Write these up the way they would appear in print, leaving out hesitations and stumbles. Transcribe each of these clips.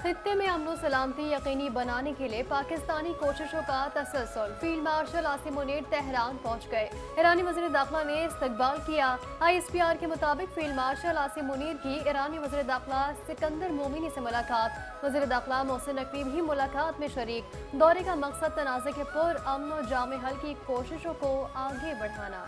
خطے میں امن و سلامتی یقینی بنانے کے لیے پاکستانی کوششوں کا تسلسل۔ Field marshal Asim Munir Tehran پہنچ گئے۔ ایرانی وزیر داخلہ نے استقبال کیا۔ ISPR کے مطابق فیلڈ مارشل عاصم منیر کی ایرانی وزیر داخلہ سکندر مومنی سے ملاقات۔ وزیر داخلہ محسن نقوی بھی ملاقات میں شریک۔ دورے کا مقصد تنازع کے پرامن و جامع حل کی کوششوں کو آگے بڑھانا۔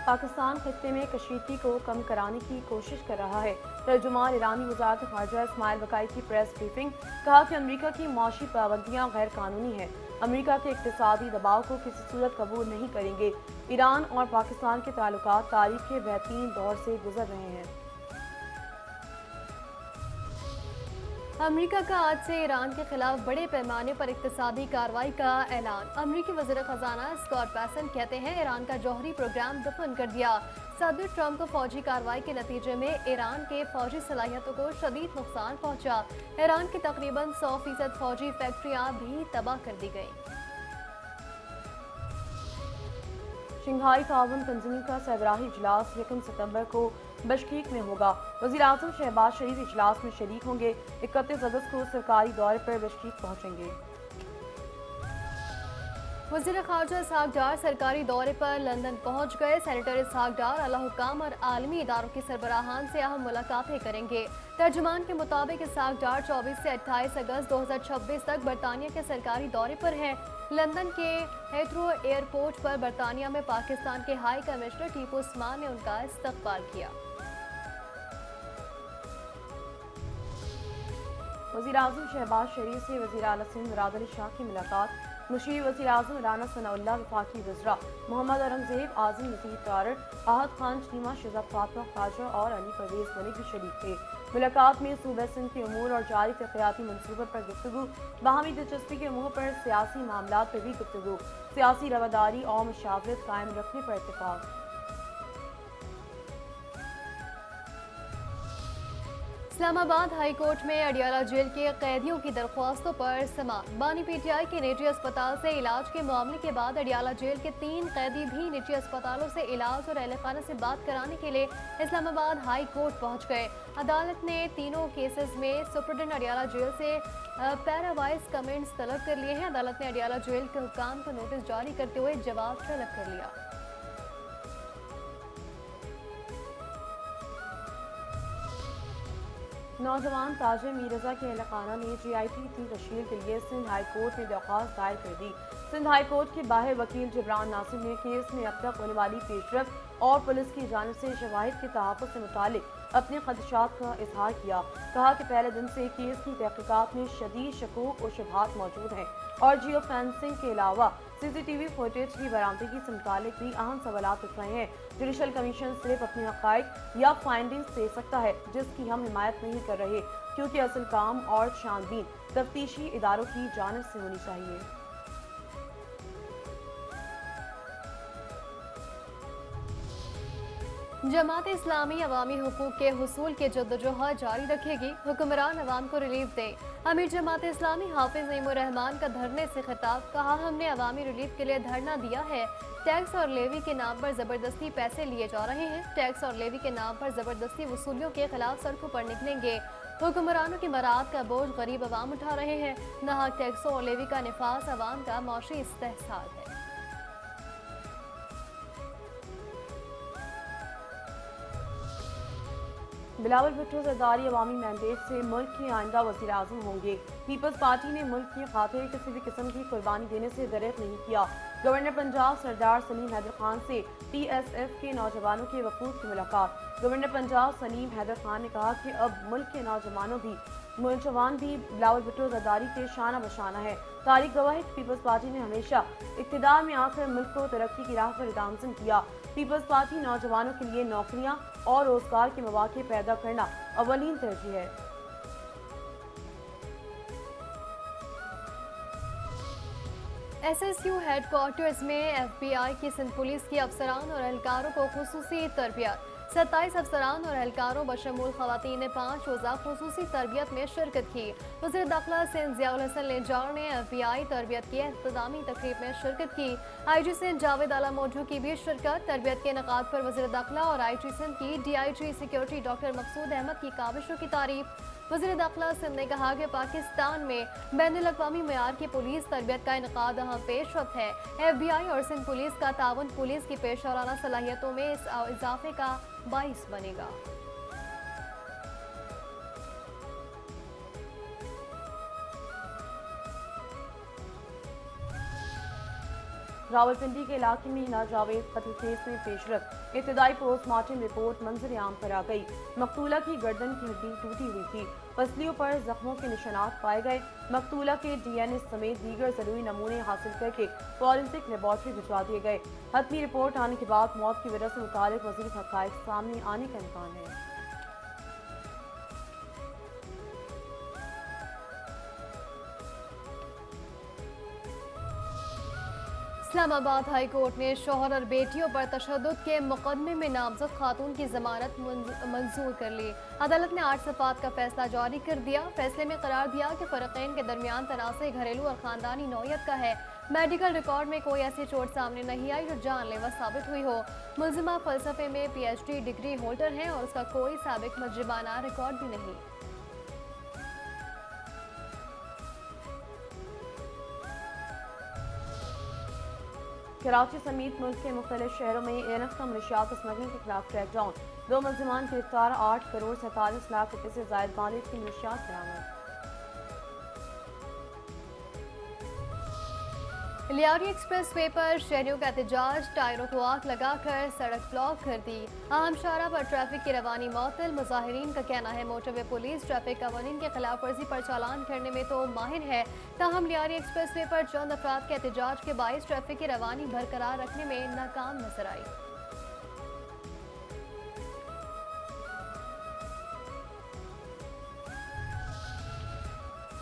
پاکستان خطے میں کشیدگی کو کم کرانے کی کوشش کر رہا ہے۔ ترجمان ایرانی وزارت خارجہ اسماعیل بقائی کی پریس بریفنگ۔ کہا کہ امریکہ کی معاشی پابندیاں غیر قانونی ہیں۔ امریکہ کے اقتصادی دباؤ کو کسی صورت قبول نہیں کریں گے۔ ایران اور پاکستان کے تعلقات تاریخ کے بہترین دور سے گزر رہے ہیں۔ امریکہ کا آج سے ایران کے خلاف بڑے پیمانے پر اقتصادی کارروائی کا اعلان۔ امریکی وزیر خزانہ اسکاٹ بیسنٹ کہتے ہیں ایران کا جوہری پروگرام دفن کر دیا۔ صدر ٹرمپ کو فوجی کارروائی کے نتیجے میں ایران کے فوجی صلاحیتوں کو شدید نقصان پہنچا۔ ایران کی تقریباً 100% فوجی فیکٹریاں بھی تباہ کر دی گئیں۔ شنگھائی تعاون تنظیم کا سربراہی اجلاس 1 ستمبر کو بشکیک میں ہوگا۔ وزیراعظم شہباز شریف اجلاس میں شریک ہوں گے۔ 31 اگست کو سرکاری دورے پر بشکیک پہنچیں گے۔ وزیر خارجہ اسحاق ڈار سرکاری دورے پر لندن پہنچ گئے۔ سینیٹر اسحاق ڈار اعلیٰ حکام اور عالمی اداروں کے سربراہان سے اہم ملاقاتیں کریں گے۔ ترجمان کے مطابق اسحاق ڈار 24 سے 28 اگست 2026 تک برطانیہ کے سرکاری دورے پر ہیں۔ لندن کے ہیتھرو ایئرپورٹ پر برطانیہ میں پاکستان کے ہائی کمشنر ٹیپو عثمان نے ان کا استقبال کیا۔ وزیراعظم شہباز شریف سے وزیر اعلیٰ سندھ مراد علی شاہ کی ملاقات۔ مشیر وزیر اعظم رانا ثناء اللہ، وفاقی وزراء محمد اورنگزیب، اعظم نذیر تارڑ، احد خان چیمہ، شہزاد فاطمہ خواجہ اور علی پرویز ملک بھی شریک تھے۔ ملاقات میں صوبہ سندھ کے امور اور جاری ترقیاتی منصوبوں پر گفتگو، باہمی دلچسپی کے امور پر سیاسی معاملات پر بھی گفتگو، سیاسی رواداری اور مشاورت قائم رکھنے پر اتفاق۔ اسلام آباد ہائی کورٹ میں اڈیالہ جیل کے قیدیوں کی درخواستوں پر سماعت۔ بانی PTI کے نجی اسپتال سے علاج کے معاملے کے بعد اڈیالہ جیل کے 3 قیدی بھی نجی اسپتالوں سے علاج اور اہل خانہ سے بات کرانے کے لیے اسلام آباد ہائی کورٹ پہنچ گئے۔ عدالت نے تینوں کیسز میں سپرنٹنڈنٹ اڈیالہ جیل سے پیراوائز کمنٹس طلب کر لیے ہیں۔ عدالت نے اڈیالہ جیل کے حکام کو نوٹس جاری کرتے ہوئے جواب طلب کر لیا۔ نوجوان تاجر میر رضا کے اہل خانہ نے GIT کی تشکیل کے لیے سندھ ہائی کورٹ میں درخواست دائر کر دی۔ سندھ ہائی کورٹ کے باہر وکیل جبران ناصر نے کیس میں اب تک ہونے والی پیش رفت اور پولیس کی جانب سے شواہد کے تحفظ سے متعلق اپنے خدشات کا اظہار کیا۔ کہا کہ پہلے دن سے کیس کی تحقیقات میں شدید شکوک اور شبہات موجود ہیں اور جیو فینسنگ کے علاوہ CCTV فوٹیج کی برآمدگی سے متعلق بھی اہم سوالات اٹھ رہے ہیں۔ جوڈیشل کمیشن صرف اپنے حقائق یا فائنڈنگز دے سکتا ہے جس کی ہم حمایت نہیں کر رہے، کیونکہ اصل کام اور چھانبین تفتیشی اداروں کی جانب سے ہونی چاہیے۔ جماعت اسلامی عوامی حقوق کے حصول کے جدوجہد جاری رکھے گی۔ حکمران عوام کو ریلیف دیں۔ امیر جماعت اسلامی حافظ نعیم الرحمان کا دھرنے سے خطاب۔ کہا ہم نے عوامی ریلیف کے لیے دھرنا دیا ہے۔ ٹیکس اور لیوی کے نام پر زبردستی پیسے لیے جا رہے ہیں۔ ٹیکس اور لیوی کے نام پر زبردستی وصولیوں کے خلاف سڑکوں پر نکلیں گے۔ حکمرانوں کی مراعات کا بوجھ غریب عوام اٹھا رہے ہیں۔ ناحق ٹیکسوں اور لیوی کا نفاذ عوام کا معاشی استحصال ہے۔ بلاول بھٹو زرداری عوامی مینڈیٹ سے ملک کے آئندہ وزیر اعظم ہوں گے۔ پیپلز پارٹی نے ملک کی خاطر کسی بھی قسم کی قربانی دینے سے دریغ نہیں کیا۔ گورنر پنجاب سردار سلیم حیدر خان سے TSF کے نوجوانوں کے وفود کی ملاقات۔ گورنر پنجاب سلیم حیدر خان نے کہا کہ اب ملک کے نوجوان بھی بلاول بھٹو زرداری کے شانہ بشانہ ہے۔ تاریخ گواہ ہے کہ پیپلز پارٹی نے ہمیشہ اقتدار میں آ کر ملک کو ترقی کی راہ پر گامزن کیا۔ پیپلز پارٹی نوجوانوں کے لیے نوکریاں اور روزگار کے مواقع پیدا کرنا اولین ترجیح ہے۔ SSU ہیڈ کوارٹرز میں FBI کی سندھ پولیس کی افسران اور اہلکاروں کو خصوصی تربیت۔ 27 अफसरान और एहलकारों बशमूल खवातीन ने 5 रोज़ा खुसूसी तरबियत में शिरकत की। वज़ीर दाखिला सिंध ज़ियाउल हसन नेजार ने FBI तरबियत की इख्तितामी तकरीब में शिरकत की। IG सिंध जावेद आला मोटू की भी शिरकत। तरबियत के इनेकाद पर वज़ीर दाखिला और IG सिंध की DIG सिक्योरिटी डॉक्टर मकसूद अहमद की काविशों की तारीफ। वज़ीर दाखिला सिंध ने कहा कि पाकिस्तान में बैनुल अक़वामी मयार की पुलिस तरबियत का इनेकाद अहम पेशरफ्त है। FBI और सिंध पुलिस का ताउन पुलिस की पेश औराना सलाहियतों में इस इजाफे का बाइस बनेगा। रावलपिंडी के इलाके में हिना जावेद कत्ल केस में पेशरफ। इब्तदाई पोस्टमार्टम रिपोर्ट मंजर आम पर आ गई। मकतूला की गर्दन की हड्डी टूटी हुई थी। पसलियों पर जख्मों के निशानात पाए गए। मकतूला के DNA समेत दीगर जरूरी नमूने हासिल करके फॉरेंसिक लेबॉर्ट्री भिजवा दिए गए। हतमी रिपोर्ट आने के बाद मौत की वजह से मुतालिक मज़ीद हक़ाइक़ सामने आने का इम्कान है। इस्लामाबाद हाई कोर्ट ने शौहर और बेटियों पर तशद्दुद के मुकदमे में नामजद खातून की जमानत मंजूर कर ली। अदालत ने 8 सफ़ात का फैसला जारी कर दिया। फैसले में करार दिया कि फ़रीक़ैन के दरमियान तनाज़े घरेलू और ख़ानदानी नौयत का है। मेडिकल रिकॉर्ड में कोई ऐसी चोट सामने नहीं आई जो जानलेवा साबित हुई हो। मुल्ज़िमा फ़लसफ़े में PhD डिग्री होल्डर है और उसका कोई साबिक मुजरिमाना रिकॉर्ड भी नहीं। कराची समेत मुल्क के मुख्तलिफ शहरों में ANF का मनशियात स्मगलिंग के खिलाफ क्रैकडाउन। 2 मुल्ज़िमान गिरफ्तार। 8 करोड़ 47 लाख रुपए से जायद मालिक की मनशियात बरामद। लियारी एक्सप्रेस वे पर शहरियों का एहतजाज। टायरों को आग लगाकर सड़क ब्लॉक कर दी। अहम शाहरा पर ट्रैफिक की रवानी मअतल। मुजाहिरीन का कहना है मोटरवे पुलिस ट्रैफिक कवानीन के खिलाफ वर्जी पर चालान करने में तो माहिर है, ताहम लियारी एक्सप्रेस वे पर चंद अफराद के एहतजाज के बायस ट्रैफिक की रवानी बरकरार रखने में नाकाम नजर आई।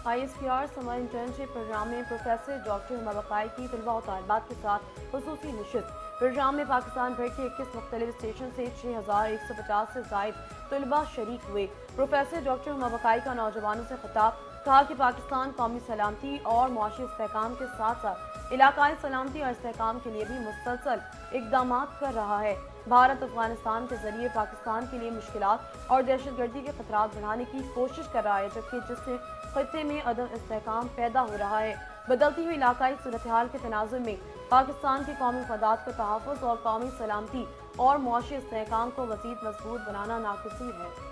ISPR समर इंटर्नशिप प्रोग्राम में प्रोफेसर डॉक्टर हुमा बकाई की तलबा और तालिबात के साथ खुसूसी नशिस्त। प्रोग्राम में पाकिस्तान भर के 21 मुख्तलिफ स्टेशन से 6150 से जायद तलबा शरीक हुए। प्रोफेसर डॉक्टर हुमा बकाई का नौजवानों से खिताब। कहा कि पाकिस्तान कौमी सलामती और मुआशी इस्तेहकाम के साथ साथ इलाकाई सलामती और इस्तेहकाम के लिए भी मुसलसल इक़दामात कर रहा है। भारत अफगानिस्तान के जरिए पाकिस्तान के लिए मुश्किलात और दहशतगर्दी के खतरात बढ़ाने की कोशिश कर रहा है, जबकि जिससे खत्ते में अदम इस्तेहकाम पैदा हो रहा है। बदलती हुई इलाकाई सूरत हाल के तनाजुर में पाकिस्तान के कौमी मफादात का तहफ़्फ़ुज़ और कौमी सलामती और मुआशी इस्तेहकाम को मज़ीद मजबूत बनाना नागज़ीर है।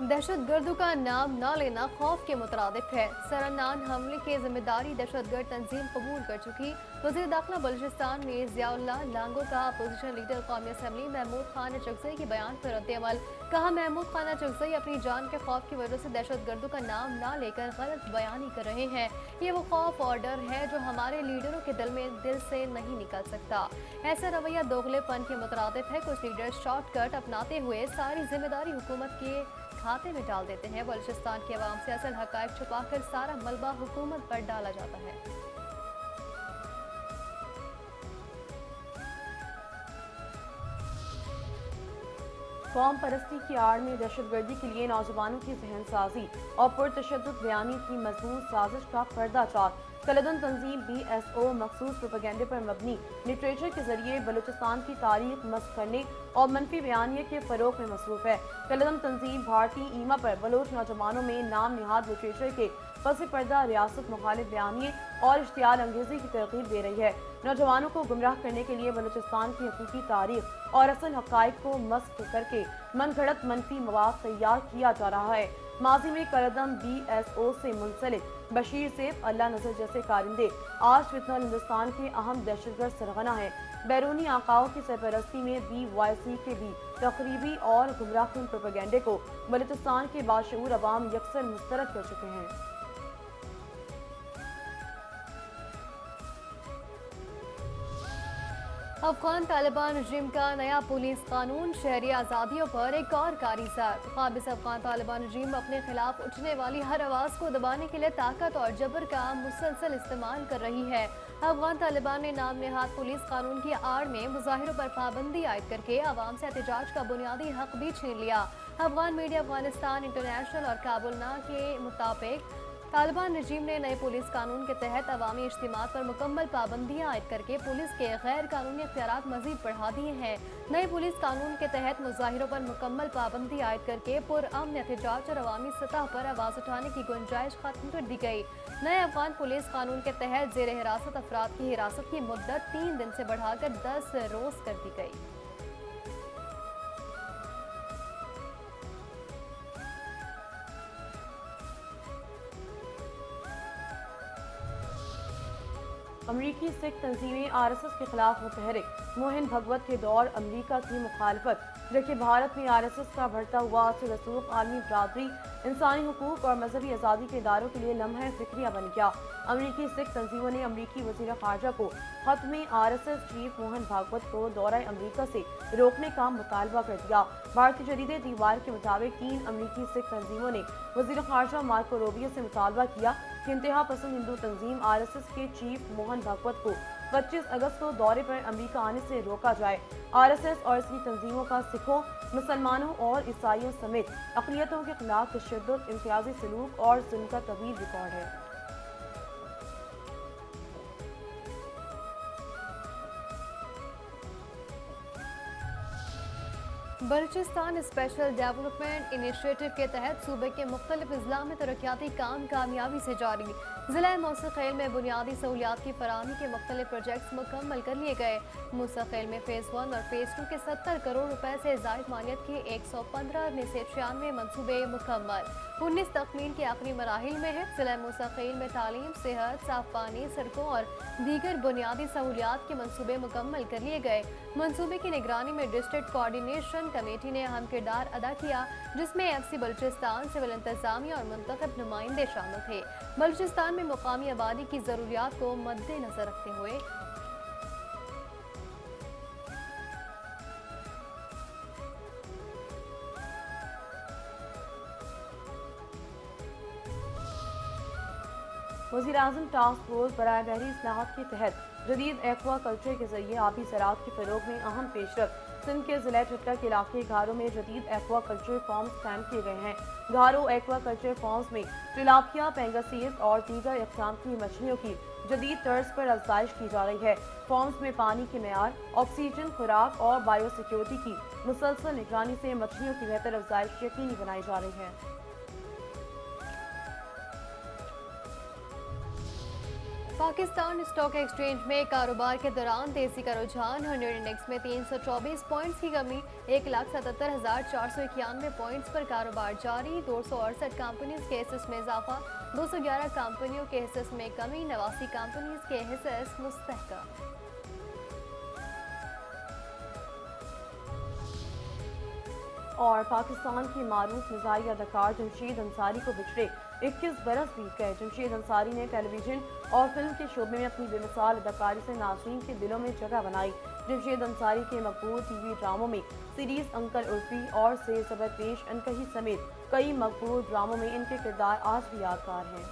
दहशतगर्दों का नाम न लेना खौफ के मुतरादिफ है। सरनान हमले की जिम्मेदारी दहशतगर्द तंजीम कबूल कर चुकी। वज़ीर दाखिला बलूचिस्तान में ज़ियाउल्लाह लांगो का अपोजिशन लीडर कौमी असम्बली महमूद खान अचकज़ई के बयान पर रद्द-ए-अमल। कहा, महमूद खान अचकज़ई अपनी जान के खौफ की वजह से दहशतगर्दों का नाम न लेकर गलत बयानी कर रहे हैं। ये वो खौफ और डर है जो हमारे लीडरों के दिल से नहीं निकल सकता। ऐसा रवैया दोगलेपन के मुतरादिफ है। कुछ लीडर शॉर्टकट अपनाते हुए सारी जिम्मेदारी हुकूमत के खाते में डाल देते हैं। बलूचिस्तान के अवाम से असल हक़ाइक़ छुपाकर सारा मलबा हुकूमत पर डाला जाता है। कौम परस्ती की आड़ में दहशतगर्दी के लिए नौजवानों की जहन साजी और पुरतशद्दुद बयानी की मजबूत साजिश का पर्दाचार। कलदन तंजीम BSO मखसूस प्रोपेगेंडे पर मबनी लिटरेचर के जरिए बलूचिस्तान की तारीख मस्क करने और मनफी बयानिए के फरोग में मसरूफ है। कलदन तंजीम भारतीय ईमा पर बलोच नौजवानों में नाम निहाद लिटरेचर के पस पर्दा रियासत मुखालिफ बयानिए और इश्तियाल अंगेजी की तरकीब दे रही है। नौजवानों को गुमराह करने के लिए बलूचिस्तान की हकीकी तारीख और असल हक़ाइक़ को मस्क करके मनगढ़ंत मनफी मवाद तैयार किया जा रहा है। माजी में कलदम BSO से मुंसलिक बशीर सेफ, अल्लाह नजर जैसे कारिंदे आज फितनल हिंदुस्तान के अहम दहशतगर्द सरगना है। बैरूनी आकाओं की सरपरस्ती में BYC के भी तकरीबी और गुमराहकुन प्रोपेगेंडे को बलूचिस्तान के बाशऊर अवाम यकसर मुस्तरद कर चुके हैं। अफगान तालिबान रजीम का नया पुलिस कानून शहरी आज़ादियों पर एक और कारी सर। काबिज अफगान तालिबान रजीम अपने खिलाफ उठने वाली हर आवाज़ को दबाने के लिए ताकत और जबर का मुसलसल इस्तेमाल कर रही है। अफगान तालिबान ने नाम नेहाद पुलिस कानून की आड़ में मुजाहिरों पर पाबंदी आयद करके आवाम से एहतजाज का बुनियादी हक भी छीन लिया। अफगान मीडिया अफगानिस्तान इंटरनेशनल और काबुलना के मुताबिक तालिबान रजीम ने नए पुलिस कानून के तहत अवामी इज्तिमात पर मुकम्मल पाबंदियां आयद करके पुलिस के गैर कानूनी इख्तियारात मजीद बढ़ा दिए हैं। नए पुलिस कानून के तहत मुजाहिरों पर मुकम्मल पाबंदी आयद करके पुरअमन एहतजाज और अवामी सतह पर आवाज़ उठाने की गुंजाइश खत्म कर दी गई। नए अफगान पुलिस कानून के तहत जेर हिरासत अफराद की हिरासत की मुद्दत 3 दिन से बढ़ाकर 10 रोज कर दी गई। अमरीकी सिख तंजीमें आरएसएस के खिलाफ मुतहरिक। मोहन भगवत के दौर अमरीका की मुखालफत, जबकि भारत में आरएसएस का बढ़ता हुआ असर रसूख आलमी बरादरी, इंसानी हुकूक और मजहबी आज़ादी के इदारों के लिए लम्हा फिक्रिया बन गया। अमरीकी सिख तंजीमों ने अमरीकी वज़ीर ख़ारजा को खत में आरएसएस चीफ मोहन भागवत को दौरा अमरीका से रोकने का मुतालबा कर दिया। भारतीय जरीदे दीवार के मुताबिक 3 अमरीकी सिख तंजीमों ने वज़ीर ख़ारजा मार्को रूबियो से मुतालबा किया कि इंतहा पसंद हिंदू तंजीम आरएसएस के चीफ मोहन भागवत को 25 अगस्त को दौरे पर अमेरिका आने से रोका जाए। आरएसएस और इसकी तंजीमों का सिखों, मुसलमानों और ईसाइयों समेत अक़लियतों के खिलाफ तशद्दुद, इम्तियाजी सलूक और जुल्म का तवील रिकॉर्ड है। बलूचिस्तान स्पेशल डेवलपमेंट इनिशिएटिव के तहत सूबे के मुख्तलिफ अजला में तरक्याती काम कामयाबी से जारी। ज़िला मूसखेल में बुनियादी सहूलियात की फराहमी के मुख्तलिफ प्रोजेक्ट्स मुकम्मल कर लिए गए। मूसखेल में फ़ेज़ 1 और फ़ेज़ 2 के 70 करोड़ रुपए से ज़ायद मालियत के 115 में से 96 मनसूबे मुकम्मल, 19 तकमील के आखिरी मराहिल में है। ज़िला मूसखेल में तालीम, सेहत, साफ पानी, सड़कों और दीगर बुनियादी सहूलियात के मनसूबे मुकम्मल कर लिए गए। मनसूबे की निगरानी में डिस्ट्रिक्ट कोऑर्डिनेशन कमेटी ने अहम किरदार अदा किया, जिसमें एफसी बलूचिस्तान, सिविल इंतजामिया और मुंतखब नुमाइंदे शामिल थे। बलूचिस्तान में मुकामी आबादी की ज़रूरियात को मद्देनजर रखते हुए वज़ीर-ए-आज़म टास्क फोर्स बराए बहरी इस्लाहात के तहत जदीद एक्वा कल्चर के जरिए आबी ज़राअत के फ़रोग़ में अहम पेशरफ। सिंध के ज़िला चट्टा के इलाके घारों में जदीद एक्वा कल्चर फार्म्स कायम किए गए हैं। घारो एक्वा कल्चर फार्म्स में तिलापिया, पेंगासीस और दीगर इक़साम की मछलियों की जदीद तर्ज पर अफज़ाइश की जा रही है। फार्म्स में पानी के मेयार, ऑक्सीजन, खुराक और बायो सिक्योरिटी की मुसलसल निगरानी से मछलियों की बेहतर अफज़ाइश यकीनी बनाई जा रही है। पाकिस्तान स्टॉक एक्सचेंज में कारोबार के दौरान तेजी का रुझान। 100 इंडेक्स में 324 पॉइंट्स की कमी, 1,77,491 पॉइंट्स पर कारोबार जारी। 268 कंपनीज के हिस्से में इजाफा, 211 कंपनियों के हिस्से में कमी, 89 कंपनीज के हिस्से मुस्तहकम। और पाकिस्तान के मारूफ मिज़ाही अदाकार जमशेद अंसारी को बिछड़े 21 बरस बीत गए। जमशेद अंसारी ने टेलीविजन और फिल्म के शोबे में अपनी बेमिसाल अदाकारी से नाज़रीन के दिलों में जगह बनाई। जमशेद अंसारी के मकबूल टीवी ड्रामों में सीरीज़ अंकल उर्फी और से ज़बर पेश अनकही समेत कई मकबूल ड्रामों में इनके किरदार आज भी यादगार हैं।